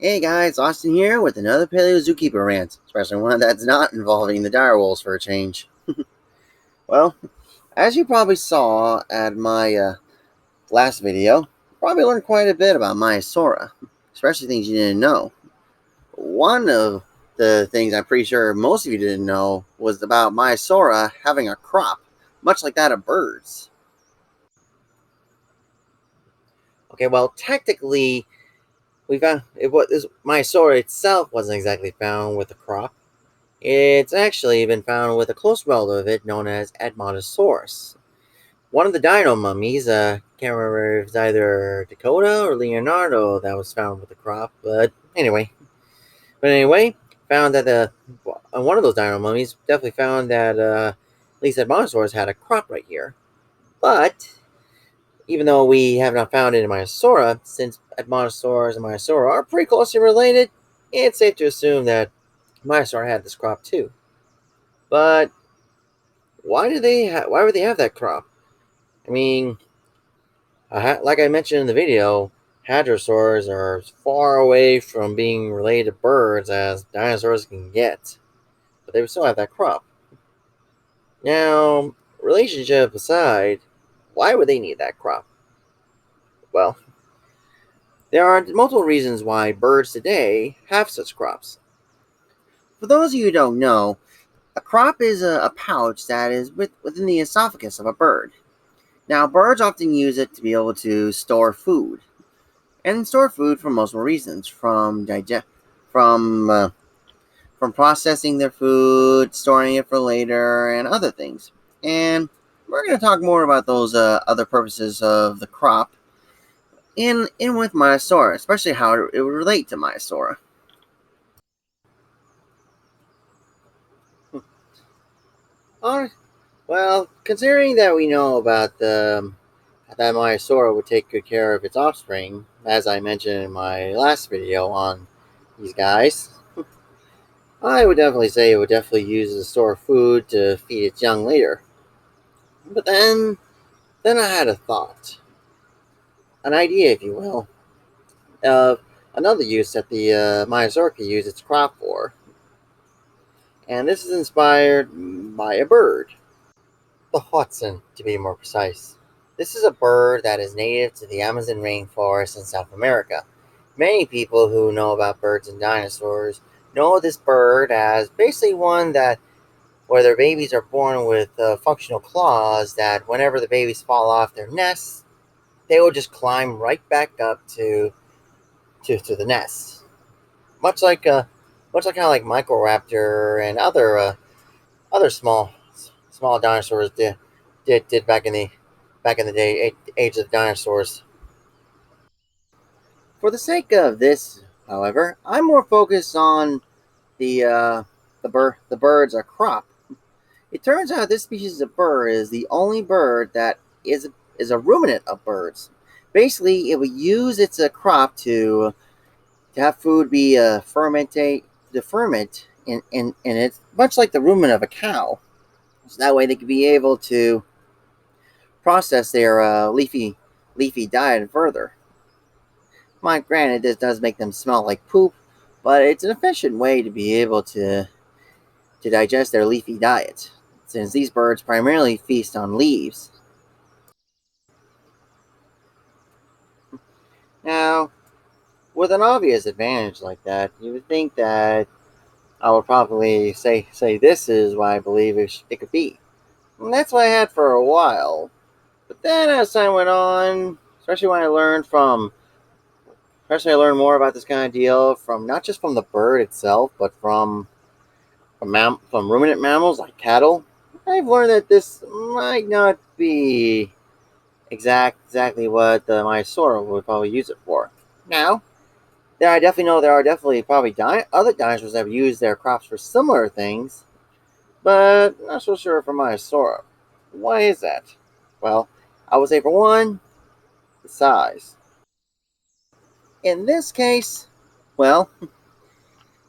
Hey guys, Austin here with another Paleo-Zoo-Keeper Rant, especially one that's not involving the direwolves for a change. Well, as you probably saw at my last video, you probably learned quite a bit about Maiasaura, especially things you didn't know. One of the things I'm pretty sure most of you didn't know was about Maiasaura having a crop, much like that of birds. Okay, well, technically, we found it was Maiasaura itself wasn't exactly found with a crop. It's actually been found with a close relative of it known as Hadrosaurus. One of the dino mummies, can't remember if it's either Dakota or Leonardo that was found with the crop, but anyway, found that one of those dino mummies definitely found that at least Hadrosaurus had a crop right here. But even though we have not found it in Maiasaura, since Hadrosaurus and Maiasaura are pretty closely related, it's safe to assume that Maiasaura had this crop too. But why would they have that crop? I mean, like I mentioned in the video, hadrosaurs are as far away from being related to birds as dinosaurs can get, but they would still have that crop. Now, relationship aside, why would they need that crop? Well, there are multiple reasons why birds today have such crops. For those of you who don't know, a crop is a pouch that is within the esophagus of a bird. Now, birds often use it to be able to store food, and store food for multiple reasons, from uh, from processing their food, storing it for later, and other things. And we're going to talk more about those other purposes of the crop in with Maiasaura, especially how it would relate to Maiasaura. All right. Well, considering that we know about that Maiasaura would take good care of its offspring, as I mentioned in my last video on these guys, I would definitely say it would definitely use as a store of food to feed its young later. But then I had a thought, an idea, if you will, of another use that the Maiasaura could use its crop for. And this is inspired by a bird, the Hoatzin, to be more precise. This is a bird that is native to the Amazon rainforest in South America. Many people who know about birds and dinosaurs know this bird as basically one that where their babies are born with functional claws that whenever the babies fall off their nests, they will just climb right back up to the nest. Much like kind of like Microraptor and other small dinosaurs did back in the day, age of dinosaurs. For the sake of this, however, I'm more focused on the birds are crop. It turns out this species of bird is the only bird that is a ruminant of birds. Basically, it would use its crop to have food be to ferment in it, much like the rumen of a cow. So that way they could be able to process their leafy diet further. Granted, this does make them smell like poop, but it's an efficient way to be able to digest their leafy diet, since these birds primarily feast on leaves. Now, with an obvious advantage like that, you would think that I would probably say this is what I believe it could be. And that's what I had for a while. But then as time went on, especially I learned more about this kind of deal from not just from the bird itself, but from ruminant mammals like cattle. I've learned that this might not be exactly what the Maiasaura would probably use it for. Now, I definitely know there are definitely probably other dinosaurs that have used their crops for similar things, but I'm not so sure for Maiasaura. Why is that? Well, I would say for one, the size. In this case, well,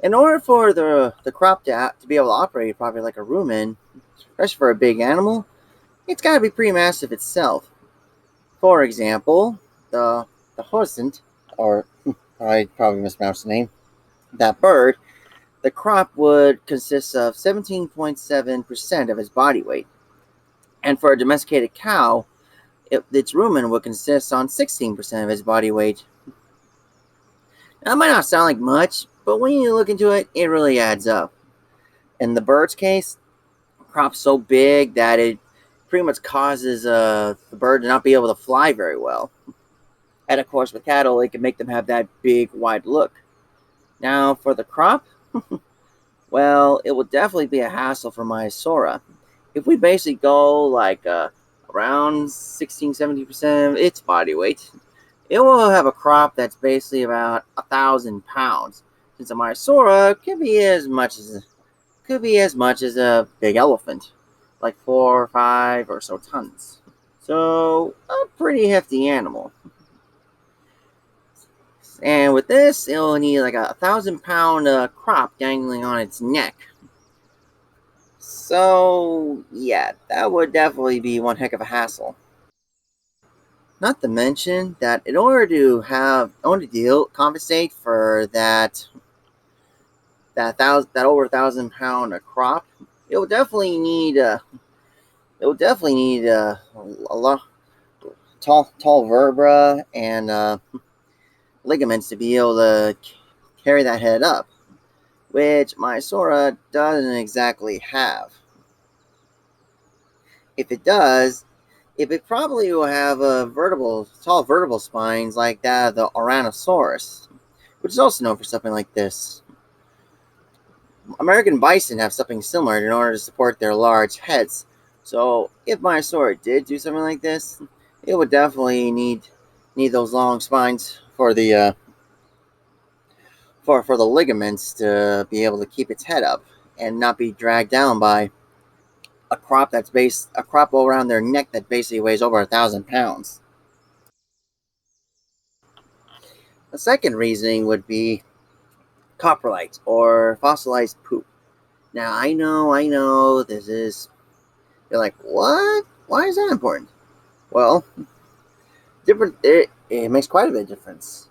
in order for the crop to be able to operate probably like a rumen, especially for a big animal, it's got to be pretty massive itself. For example, the Hoatzin, or I probably mispronounced the name. That bird, the crop would consist of 17.7% of its body weight. And for a domesticated cow, its rumen would consist on 16% of its body weight. Now, that might not sound like much, but when you look into it, it really adds up. In the bird's case, the crop's so big that it pretty much causes the bird to not be able to fly very well. And of course, with cattle, it can make them have that big, wide look. Now, for the crop, well, it will definitely be a hassle for Maiasaura. If we basically go like around 16-17% of its body weight, it will have a crop that's basically about 1,000 pounds. Since a Maiasaura could be as much as a big elephant, like 4 or 5 or so tons. So a pretty hefty animal. And with this, it'll need like a 1,000 pound crop dangling on its neck. So yeah, that would definitely be one heck of a hassle. Not to mention that in order to compensate for that over 1,000 pound crop, it will definitely need a lot tall vertebra and ligaments to be able to carry that head up, which Maiasaura doesn't exactly have. If it does, if it probably will have tall vertebral spines like that of the Ouranosaurus, which is also known for something like this. American bison have something similar in order to support their large heads. So if Maiasaura did do something like this, it would definitely need those long spines for the for the ligaments to be able to keep its head up and not be dragged down by a crop around their neck that basically weighs over 1,000 pounds. The second reasoning would be coprolites or fossilized poop. Now I know you're like, what? Why is that important? Well, it makes quite a bit of difference.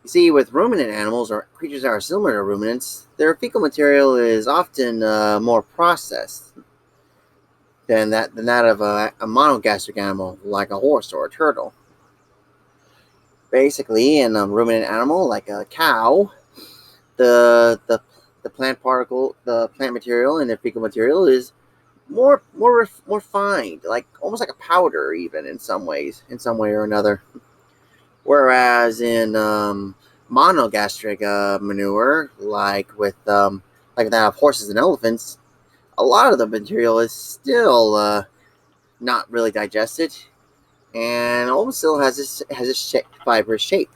You see, with ruminant animals or creatures that are similar to ruminants, their fecal material is often more processed than that of a monogastric animal like a horse or a turtle. Basically, in a ruminant animal like a cow, the the the plant material and the fecal material is more refined, like almost like a powder, even in some way or another. Whereas in monogastric manure, like that of horses and elephants, a lot of the material is still not really digested, and almost still has this fibrous shape.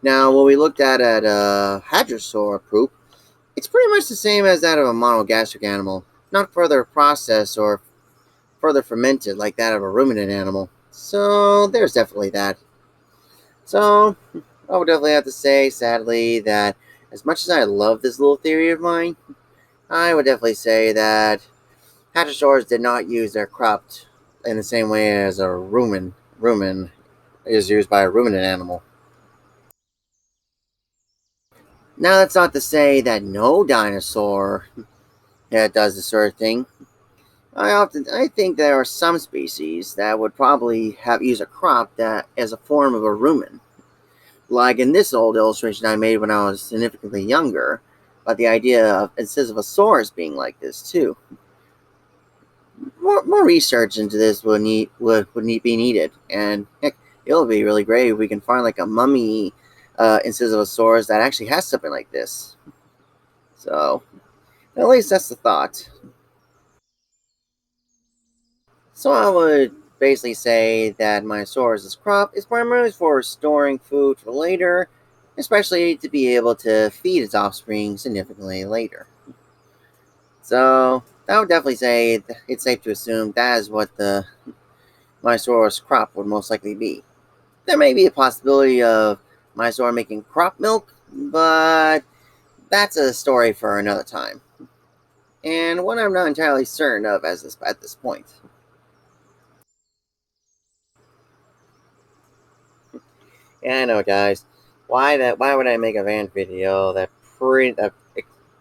Now, when we looked at Hadrosaur poop, it's pretty much the same as that of a monogastric animal, not further processed or further fermented like that of a ruminant animal. So there's definitely that. So I would definitely have to say, sadly, that as much as I love this little theory of mine, I would definitely say that hadrosaurs did not use their crop in the same way as a rumen is used by a ruminant animal. Now, that's not to say that no dinosaur does this sort of thing. I think there are some species that would probably have used a crop that as a form of a rumen. Like in this old illustration I made when I was significantly younger, but the idea of Incisivsaurus being like this too. More research into this would be needed, and heck, it'll be really great if we can find like a mummy Incisivsaurus that actually has something like this. So at least that's the thought. So I would basically say that Maiasaurus' crop is primarily for storing food for later, especially to be able to feed its offspring significantly later. So I would definitely say it's safe to assume that is what the Maiasaurus crop would most likely be. There may be a possibility of Maiasaur making crop milk, but that's a story for another time, and one I'm not entirely certain of at this point. Yeah, I know, guys. Why would I make a rant video that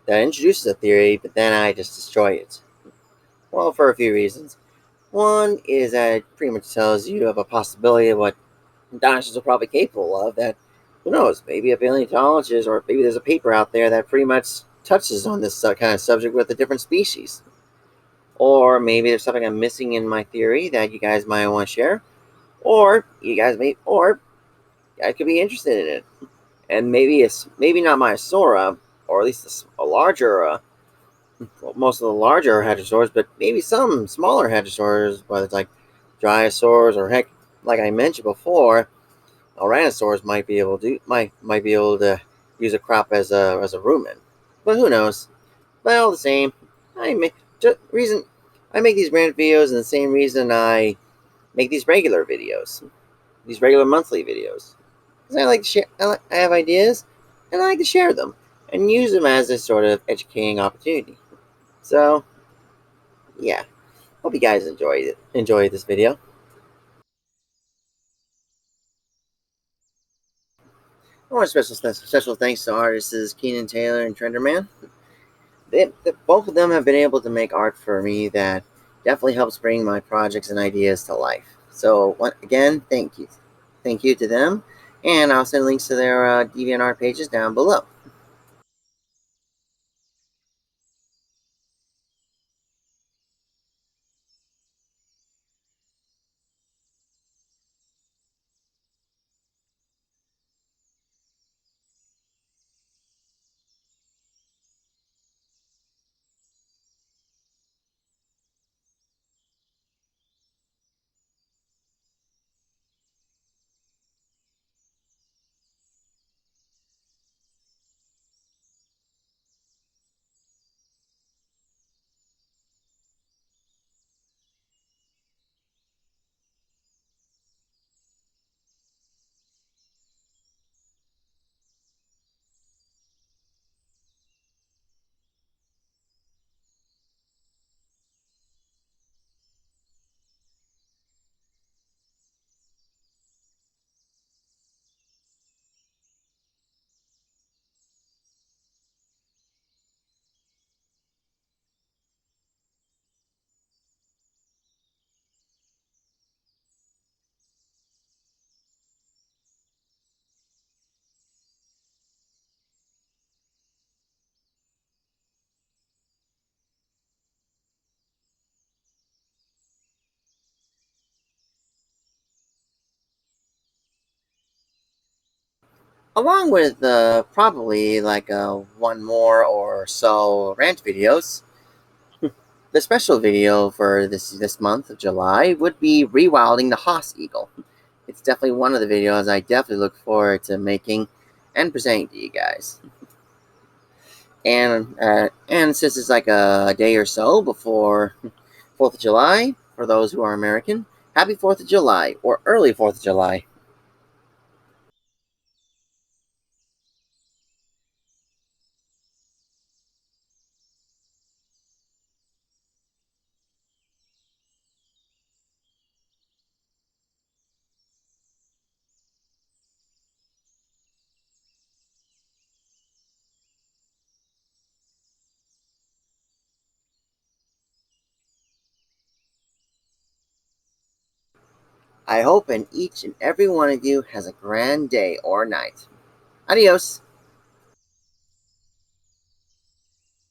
introduces a theory, but then I just destroy it? Well, for a few reasons. One is that it pretty much tells you of a possibility of what dinosaurs are probably capable of. That, who knows, maybe a paleontologist or maybe there's a paper out there that pretty much touches on this kind of subject with a different species. Or maybe there's something I'm missing in my theory that you guys might want to share. Or I could be interested in it. And maybe not Maiasaura, or at least a larger, most of the larger hadrosaurs, but maybe some smaller hadrosaurs, whether it's like drysaurs or heck, like I mentioned before, Tyrannosaurs might be able to use a crop as a rumen. But who knows? But all the same, I make just reason I make these rant videos, and the same reason I make these regular videos, these regular monthly videos, because I like to share. I have ideas, and I like to share them and use them as a sort of educating opportunity. So yeah, hope you guys enjoyed this video. I want special thanks to artists Keenan Taylor and Trendorman. Both of them have been able to make art for me that definitely helps bring my projects and ideas to life. So again, thank you to them, and I'll send links to their DeviantArt pages down below. Along with probably like one more or so rant videos, the special video for this month of July would be rewilding the Haas Eagle. It's definitely one of the videos I definitely look forward to making and presenting to you guys. And since it's like a day or so before 4th of July, for those who are American, happy 4th of July or early 4th of July. I hope and each and every one of you has a grand day or night. Adios.